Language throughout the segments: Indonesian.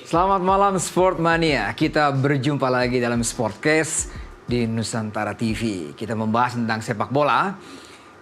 Selamat malam Sportmania. Kita berjumpa lagi dalam Sportcast di Nusantara TV. Kita membahas tentang sepak bola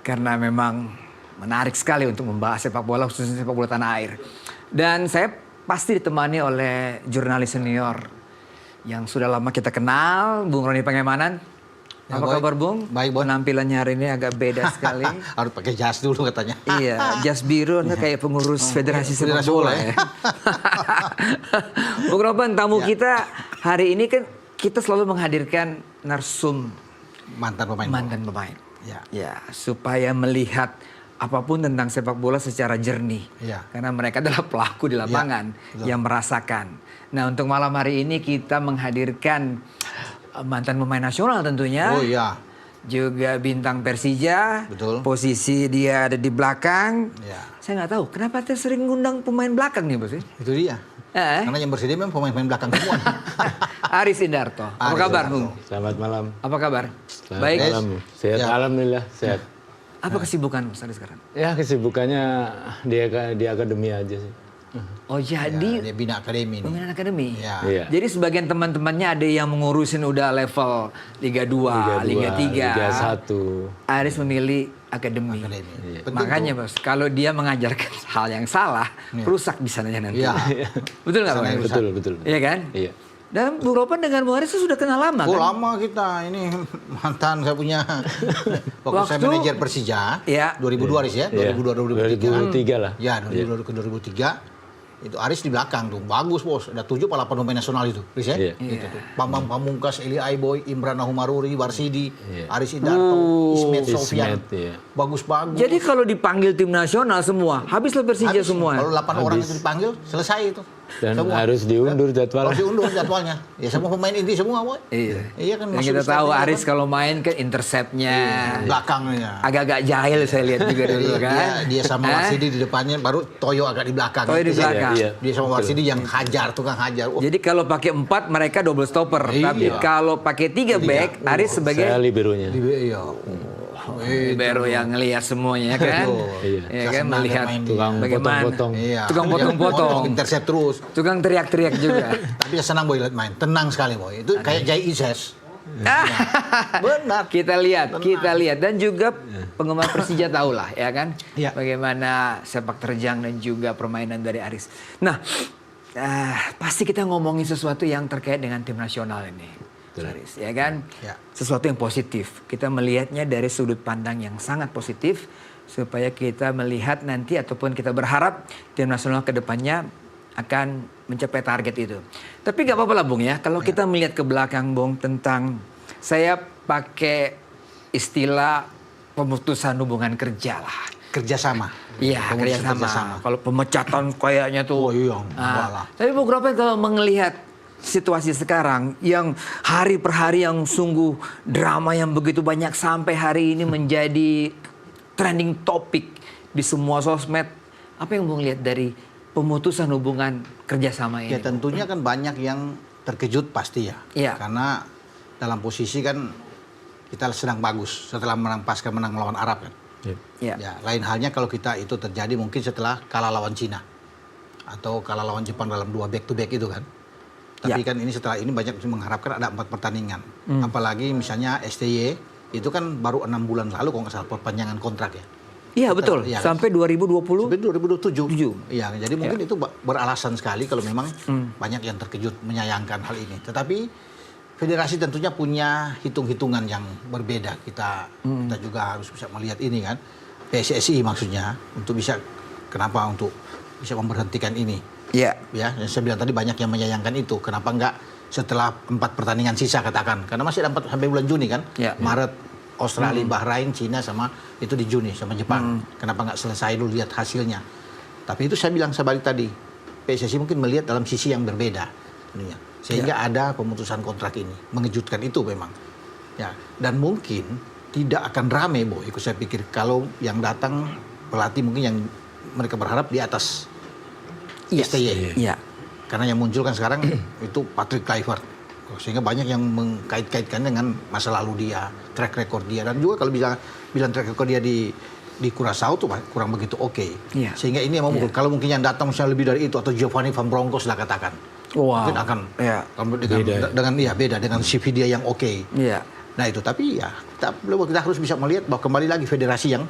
karena memang menarik sekali untuk membahas sepak bola, khususnya sepak bola tanah air. Dan saya pasti ditemani oleh jurnalis senior yang sudah lama kita kenal, Bung Roni Pangemanan. Ya, Apa kabar Bung? Baik, Bon. Penampilannya hari ini agak beda sekali. Harus pakai jas dulu katanya. Iya, jas biru kayak pengurus Federasi Sepak Federasi Bola bola, ya. Bung Roban, tamu kita hari ini kan kita selalu menghadirkan narsum Mantan pemain. mantan pemain. Ya. Ya, supaya melihat apapun tentang sepak bola secara jernih. Ya. Karena mereka adalah pelaku di lapangan betul. yang merasakan. Nah, untuk malam hari ini kita menghadirkan mantan pemain nasional tentunya. Oh iya. Juga bintang Persija. Betul. Posisi dia ada di belakang. Ya. Saya nggak tahu kenapa dia sering ngundang pemain belakang nih, Bos. Itu dia. Karena yang bersedia memang pemain-pemain belakang semua. Aris Indarto. Apa Aris kabar, Indarto. Bung? Selamat malam. Apa kabar? Selamat Baik. malam. Sehat, Ya. alhamdulillah sehat. Apa kesibukan Mas Aris sekarang? Ya kesibukannya di akademi aja sih. Oh, jadi Dia bina akademi ini. pemain akademi. Ya. Iya. Jadi sebagian teman-temannya ada yang mengurusin udah level Liga 2, Liga 3. Liga 1. Aris memilih akademi. Akademi. Penting Makanya tuh. Bos, kalau dia mengajarkan hal yang salah, rusak di sananya nanti. Iya. Betul nggak Bang? Sana rusak. Betul, betul. Iya kan? Iya. Dan Bung Ropan dengan Bung Aris itu sudah kenal lama Oh kan? lama kita ini mantan saya punya. Waktu saya Waktu- manajer Persija. Iya. 2002 Aris ya. Iya. 2002 2003 lah. Ya 2002 ke 2003. Itu Aris di belakang tuh. Bagus bos. Ada 7 atau 8 pemain nasional itu. Aris ya. Iya. Itu tuh. Bambang Pamungkas, Eli Aiboy, Imran Nahumaruri, Warsidi, Iya. Aris Indarto, Ismet Sofyan. Ismet, iya. Bagus-bagus. Jadi kalau dipanggil tim nasional semua, habislah Persija Habis. semua. Kalau 8 orang Habis. itu dipanggil, selesai itu. Dan Semua. harus diundur jadwalnya. Harus diundur jadwalnya. Ya semua pemain inti semua, boy. Iya. Iya kan. Dan masuk kita di tahu starting Aris kan. kalau main kan interceptnya Belakangnya. agak-agak jahil saya lihat juga dulu Dia, kan. dia sama Eh? Warsidi di depannya, baru Toyo agak di belakang. Toyo di Itu belakang. Iya, Dia sama Warsidi yang hajar, tukang hajar. Oh, Jadi kalau pakai 4 mereka double stopper, Iya. tapi kalau pakai 3 back Aris sebagai Saya liberonya. iya. libero yang ngelihat semuanya kan. Iya. Ya Saya kan senang melihat main dia. Tukang bagaimana. potong-potong. Iya. Tukang Dia potong-potong. potong, intercept terus. Tukang teriak-teriak juga. Tapi ya senang boy lihat main. Tenang sekali boy. Itu kayak Jai Ises. Benar. Kita lihat dan juga penggemar Persija tahu lah ya kan Iya. bagaimana sepak terjang dan juga permainan dari Aris. Nah, pasti kita ngomongin sesuatu yang terkait dengan tim nasional ini. Aris, ya kan? Ya. Sesuatu yang positif. Kita melihatnya dari sudut pandang yang sangat positif supaya kita melihat nanti ataupun kita berharap tim nasional ke depannya akan mencapai target itu. Tapi nggak apa-apa lah Bung ya. Kalau kita melihat ke belakang Bung tentang saya pakai istilah pemutusan hubungan kerja lah. Kerjasama. Iya, Pemutusan kerjasama. Kalau pemecatan kayaknya tuh. Oh iya, enggak lah. Tapi Bung Ropan kalau melihat situasi sekarang yang hari per hari yang sungguh drama yang begitu banyak sampai hari ini menjadi trending topik di semua sosmed. Apa yang Bung lihat dari pemutusan hubungan kerjasama ini? Ya tentunya kan banyak yang terkejut pasti ya. Iya. Karena dalam posisi kan kita sedang bagus setelah pasca menang melawan Arab kan. Ya. Ya, lain halnya kalau kita itu terjadi mungkin setelah kalah lawan Cina atau kalah lawan Jepang dalam 2 back to back itu kan. Tapi Ya. kan ini setelah ini banyak mengharapkan ada 4 pertandingan. Apalagi misalnya STY itu kan baru 6 bulan lalu kalau nggak salah perpanjangan kontrak ya. Iya betul, Iya. sampai 2020. Sampai 2027. Tujuh. Iya, jadi mungkin itu beralasan sekali kalau memang banyak yang terkejut menyayangkan hal ini. Tetapi federasi tentunya punya hitung-hitungan yang berbeda. Kita juga harus bisa melihat ini kan. PSSI maksudnya untuk bisa untuk bisa memberhentikan ini. Iya. Ya, yang saya bilang tadi banyak yang menyayangkan itu. Kenapa enggak setelah 4 pertandingan sisa katakan? Karena masih ada 4 sampai bulan Juni kan? Ya. Maret, Australia, Bahrain, Cina sama itu di Juni sama Jepang. Kenapa nggak selesai dulu lihat hasilnya? Tapi itu saya bilang sebalik tadi. PSSI mungkin melihat dalam sisi yang berbeda. Tentunya. Sehingga ada pemutusan kontrak ini. Mengejutkan itu memang. Ya, dan mungkin tidak akan rame, Boy. Ikut saya pikir kalau yang datang pelatih mungkin yang mereka berharap di atas Iya. STY. Iya. Karena yang muncul kan sekarang itu Patrick Kluivert. Sehingga banyak yang mengkait-kaitkan dengan masa lalu dia, track record dia. Dan juga kalau bilang track record dia di Curaçao tuh kurang begitu oke. Iya. Sehingga ini yang memukul. Kalau mungkin yang datang misalnya lebih dari itu, atau Giovanni Van Bronckhorst lah katakan. Wow. Mungkin akan Iya. beda dengan CV dia yang oke. Iya. Nah itu, tapi ya kita harus bisa melihat bahwa kembali lagi federasi yang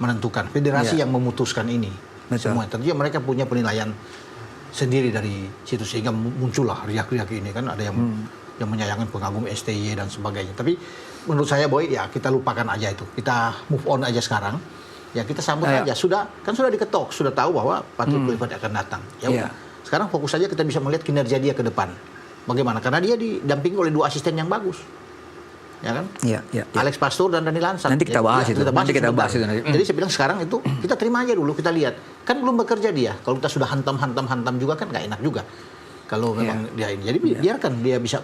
menentukan, federasi yang memutuskan ini. Betul. Semua tentunya mereka punya penilaian sendiri dari situ, sehingga muncullah riak-riak ini kan, ada yang menyayangkan pengagum STY dan sebagainya. Tapi menurut saya Boy, ya kita lupakan aja itu, kita move on aja sekarang. Ya kita sambut aja, sudah diketok, sudah tahu bahwa Patrick Kluivert akan datang. Ya udah. Sekarang fokus saja kita bisa melihat kinerja dia ke depan. Bagaimana? Karena dia didampingi oleh 2 asisten yang bagus. Ya kan? Iya. Alex Pastor dan Dani Lansat. Nanti kita bahas itu. Nanti kita bahas itu nanti. Jadi saya bilang sekarang itu kita terima aja dulu, kita lihat. Kan belum bekerja dia. Kalau kita sudah hantam juga kan nggak enak juga. Kalau memang dia ini. Jadi biarkan dia bisa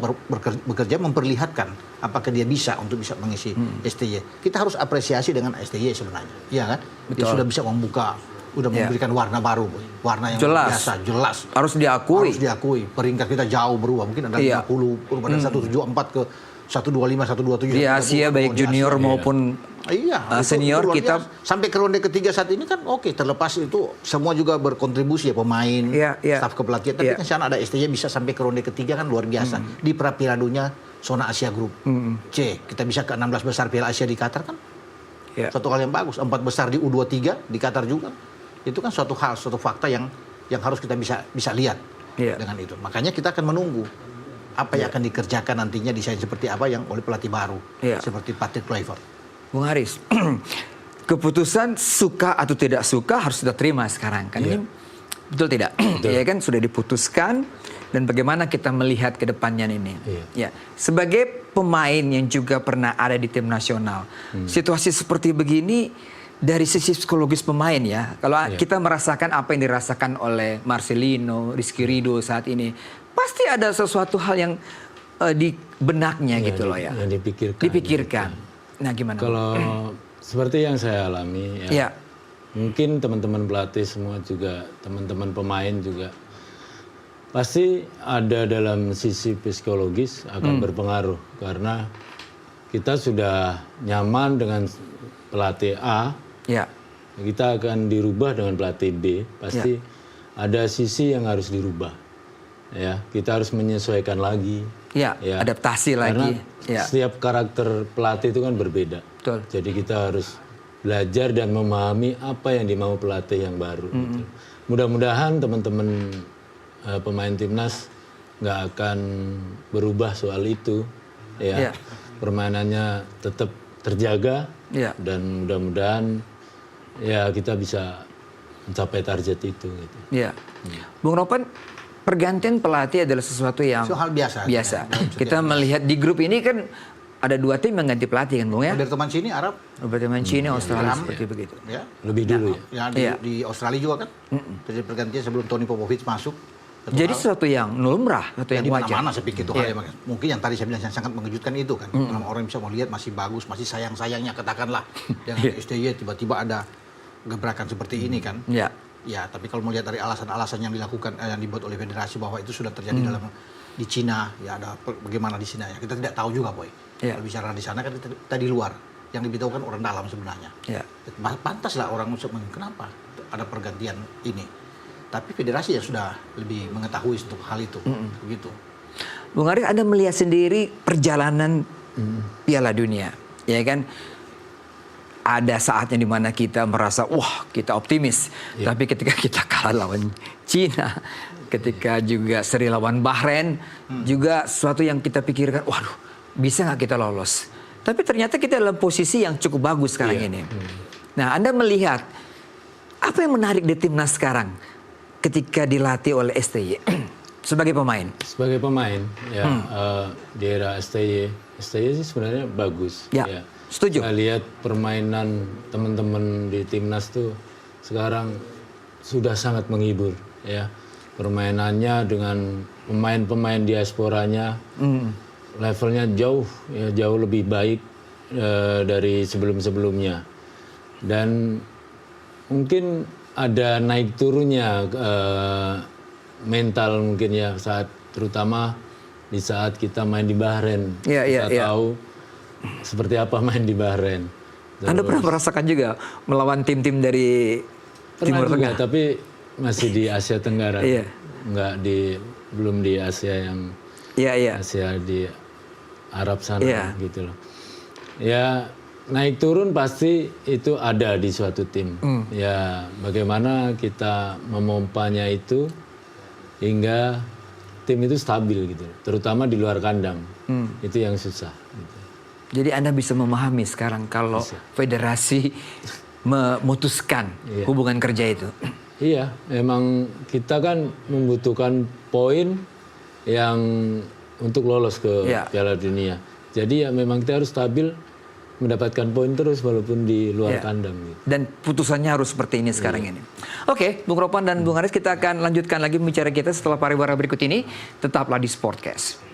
bekerja, memperlihatkan apakah dia bisa untuk bisa mengisi STY. Kita harus apresiasi dengan STY sebenarnya. Iya kan? Dia sudah bisa membuka, udah memberikan warna baru, Boy. Warna yang biasa, jelas. Harus diakui. Peringkat kita jauh berubah. Mungkin ada 50, berubah dari 174 ke 125, 127. Di Asia baik junior maupun senior kita sampai ke ronde ketiga saat ini kan oke, terlepas itu semua juga berkontribusi ya, pemain, staf kepelatihan. Tapi kan sana ada STY bisa sampai ke ronde ketiga kan luar biasa. Di Prapiladunya zona Asia Group C, kita bisa ke 16 besar Piala Asia di Qatar kan. Suatu hal yang bagus. 4 besar di U23 di Qatar juga. Itu kan suatu fakta yang harus kita bisa lihat dengan itu. Makanya kita akan menunggu apa yang akan dikerjakan nantinya, desain seperti apa yang oleh pelatih baru seperti Patrick Kluivert. Bung Haris, keputusan suka atau tidak suka harus sudah terima sekarang kan, ini betul tidak? Ya kan sudah diputuskan, dan bagaimana kita melihat ke depannya ini. Ya, sebagai pemain yang juga pernah ada di tim nasional, situasi seperti begini dari sisi psikologis pemain ya. Kalau kita merasakan apa yang dirasakan oleh Marcelino, Rizky Ridho saat ini, pasti ada sesuatu hal yang di benaknya gitu loh ya. Yang dipikirkan. Nah gimana? Kalau seperti yang saya alami ya, mungkin teman-teman pelatih semua juga, teman-teman pemain juga, pasti ada dalam sisi psikologis akan berpengaruh. Karena kita sudah nyaman dengan pelatih A, kita akan dirubah dengan pelatih B, pasti ada sisi yang harus dirubah. Ya, kita harus menyesuaikan lagi. Adaptasi lagi. Karena setiap karakter pelatih itu kan berbeda. Betul. Jadi kita harus belajar dan memahami apa yang dimau pelatih yang baru. Gitu. Mudah-mudahan teman-teman pemain timnas nggak akan berubah soal itu. Ya, permainannya tetap terjaga dan mudah-mudahan ya kita bisa mencapai target itu. Gitu. Bung Ropan, pergantian pelatih adalah sesuatu yang hal biasa. Kita melihat di grup ini kan ada 2 tim yang ganti pelatih kan Bung ya. Roberto Mancini Arab, Roberto Mancini Australia seperti begitu. Lebih dulu di Australia juga kan. Terjadi pergantian sebelum Tony Popovic masuk. Jadi sesuatu yang lumrah, sesuatu yang wajar. Mana saya pikir itu hal yang mungkin yang tadi saya bilang yang sangat mengejutkan itu kan. Orang bisa melihat masih bagus, masih sayang-sayangnya katakanlah. Dengan STY tiba-tiba ada gebrakan seperti ini kan. Ya, tapi kalau melihat dari alasan-alasan yang dilakukan, yang dibuat oleh federasi bahwa itu sudah terjadi di Cina, ya ada bagaimana di Cina ya. Kita tidak tahu juga, Boy. Kalau bicara di sana kan kita di luar. Yang diberitahukan orang dalam sebenarnya. Pantaslah orang untuk kenapa ada pergantian ini. Tapi federasi ya sudah lebih mengetahui untuk hal itu. Begitu. Bung Haris, Anda melihat sendiri perjalanan Piala Dunia, ya kan? Ada saatnya di mana kita merasa, wah kita optimis. Tapi ketika kita kalah lawan Cina, ketika juga seri lawan Bahrain, juga sesuatu yang kita pikirkan, waduh bisa nggak kita lolos? Tapi ternyata kita dalam posisi yang cukup bagus sekarang ini. Nah, Anda melihat, apa yang menarik di timnas sekarang ketika dilatih oleh STY sebagai pemain? Sebagai pemain, ya di era STY sih sebenarnya bagus. Setuju. Saya lihat permainan teman-teman di timnas tuh sekarang sudah sangat menghibur ya. Permainannya dengan pemain-pemain diasporanya levelnya jauh lebih baik dari sebelum-sebelumnya. Dan mungkin ada naik turunnya mental mungkin ya, terutama di saat kita main di Bahrain. Kita tahu seperti apa main di Bahrain. Anda pernah merasakan juga melawan tim-tim dari Timur Tengah? Tapi masih di Asia Tenggara. belum di Asia yang Asia di Arab sana gitu loh. Ya naik turun pasti itu ada di suatu tim. Ya bagaimana kita memompanya itu hingga tim itu stabil gitu, terutama di luar kandang. Itu yang susah. Gitu. Jadi Anda bisa memahami sekarang kalau federasi memutuskan hubungan kerja itu. Iya, memang kita kan membutuhkan poin yang untuk lolos ke Piala Dunia. Jadi ya memang kita harus stabil, mendapatkan poin terus walaupun di luar kandang. Gitu. Dan putusannya harus seperti ini sekarang ini. Oke, Bung Ropan dan Bung Haris, kita akan lanjutkan lagi pembicaraan kita setelah pariwara berikut ini. Tetaplah di Sportcast.